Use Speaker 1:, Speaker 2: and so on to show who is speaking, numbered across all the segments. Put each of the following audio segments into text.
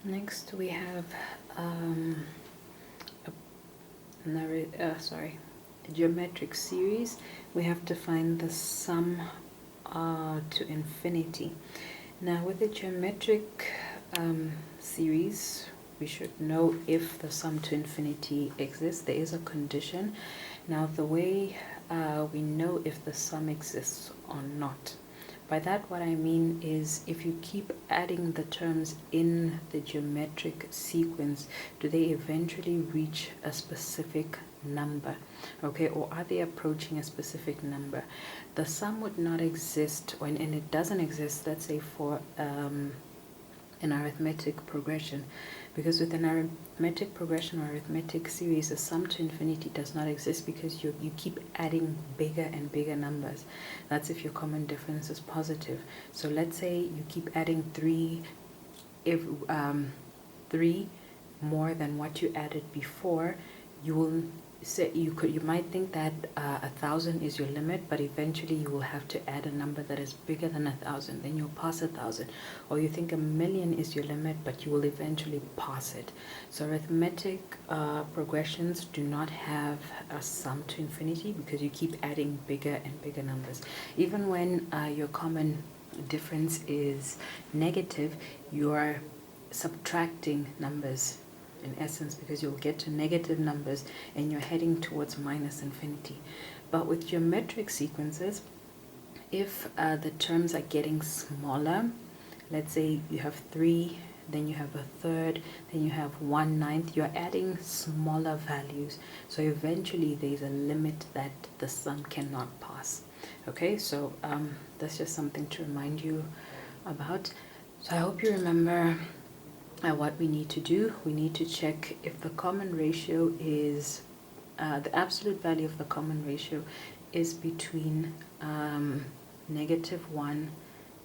Speaker 1: Next we have a geometric series. We have to find the sum to infinity. Now with the geometric series, we should know if the sum to infinity exists. There is a condition. Now the way we know if the sum exists or not. By that what I mean is if you keep adding the terms in the geometric sequence, do they eventually reach a specific number? Okay, or are they approaching a specific number? The sum would not exist when, and it doesn't exist, let's say for an arithmetic progression, because with an arithmetic progression or arithmetic series, the sum to infinity does not exist because you keep adding bigger and bigger numbers. That's if your common difference is positive. So let's say you keep adding 3, if 3 more than what you added before, you will say you might think that 1,000 is your limit, but eventually you will have to add a number that is bigger than 1,000, then you'll pass 1,000. Or you think 1,000,000 is your limit, but you will eventually pass it. So arithmetic progressions do not have a sum to infinity because you keep adding bigger and bigger numbers. Even when your common difference is negative, you are subtracting numbers in essence, because you'll get to negative numbers and you're heading towards minus infinity. But with geometric sequences, if the terms are getting smaller, let's say you have 3, then you have a third, then you have 1/9, you're adding smaller values. So eventually there's a limit that the sum cannot pass. Okay, so that's just something to remind you about. So I hope you remember what we need to do. We need to check if the common ratio is, the absolute value of the common ratio is between -1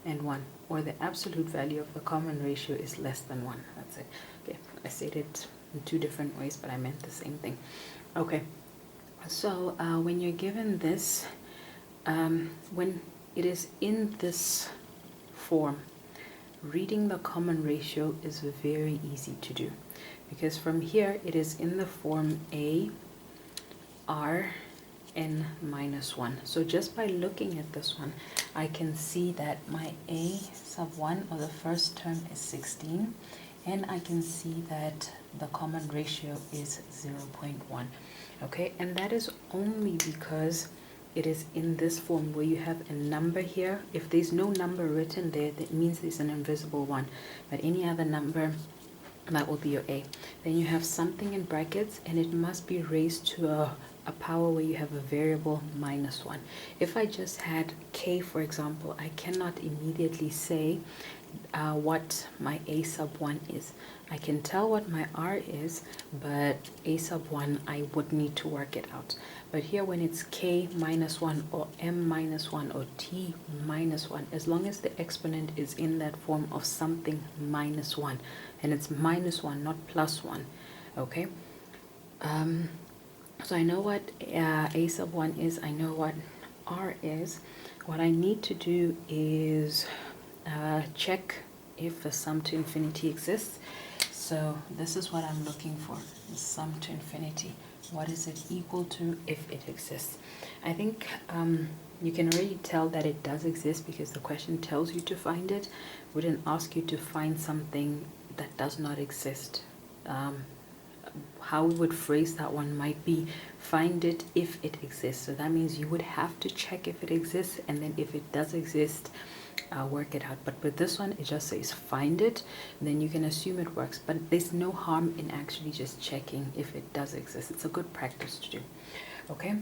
Speaker 1: and 1, or the absolute value of the common ratio is less than 1. That's it. Okay, I said it in 2 different ways, but I meant the same thing. Okay, so when you're given this, when it is in this form, reading the common ratio is very easy to do, because from here it is in the form a r n minus 1. So just by looking at this one, I can see that my a sub 1, or the first term, is 16, and I can see that the common ratio is 0.1. Okay, and that is only because it is in this form where you have a number here. If there's no number written there, that means there's an invisible one, but any other number, that will be your a. Then you have something in brackets, and it must be raised to a power where you have a variable -1. If I just had k, for example, I cannot immediately say what my a sub 1 is. I can tell what my r is, but a sub 1, I would need to work it out. But here, when it's k minus 1 or m minus 1 or t minus 1, as long as the exponent is in that form of something -1, and it's -1, not +1, okay? So I know what a sub 1 is, I know what r is. What I need to do is check if the sum to infinity exists. So this is what I'm looking for, the sum to infinity. What is it equal to if it exists? I think you can already tell that it does exist because the question tells you to find it. Wouldn't ask you to find something that does not exist. How we would phrase that one might be, find it if it exists. So that means you would have to check if it exists, and then if it does exist, work it out. But with this one, it just says find it, then you can assume it works. But there's no harm in actually just checking if it does exist. It's a good practice to do. Okay,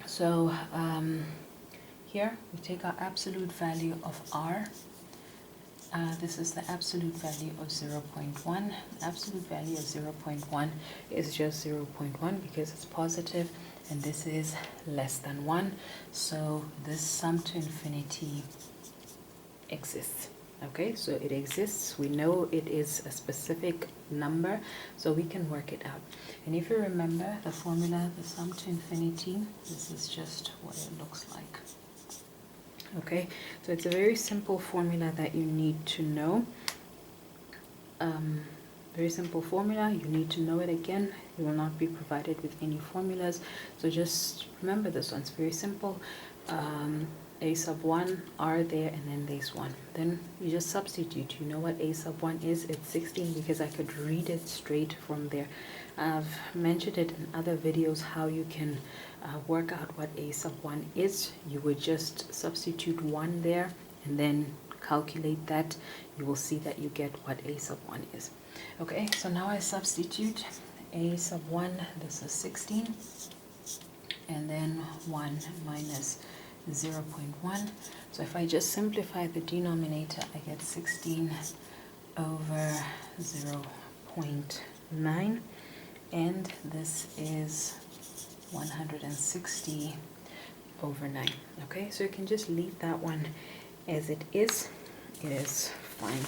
Speaker 1: so here we take our absolute value of r. This is the absolute value of 0.1. The absolute value of 0.1 is just 0.1 because it's positive, and this is less than 1. So this sum to infinity exists. Okay, so it exists. We know it is a specific number, so we can work it out. And if you remember the formula, the sum to infinity, this is just what it looks like. Okay, so it's a very simple formula that you need to know. very simple formula. You need to know it again. You will not be provided with any formulas, so just remember this one. It's very simple. A sub 1, r there, and then there's 1. Then you just substitute. You know what a sub 1 is? It's 16, because I could read it straight from there. I've mentioned it in other videos how you can work out what a sub 1 is. You would just substitute 1 there and then calculate that. You will see that you get what a sub 1 is. Okay, so now I substitute a sub 1, this is 16, and then 1 minus 0.1. So if I just simplify the denominator, I get 16 over 0.9, and this is 160 over 9. Okay, so you can just leave that one as it is. It is fine.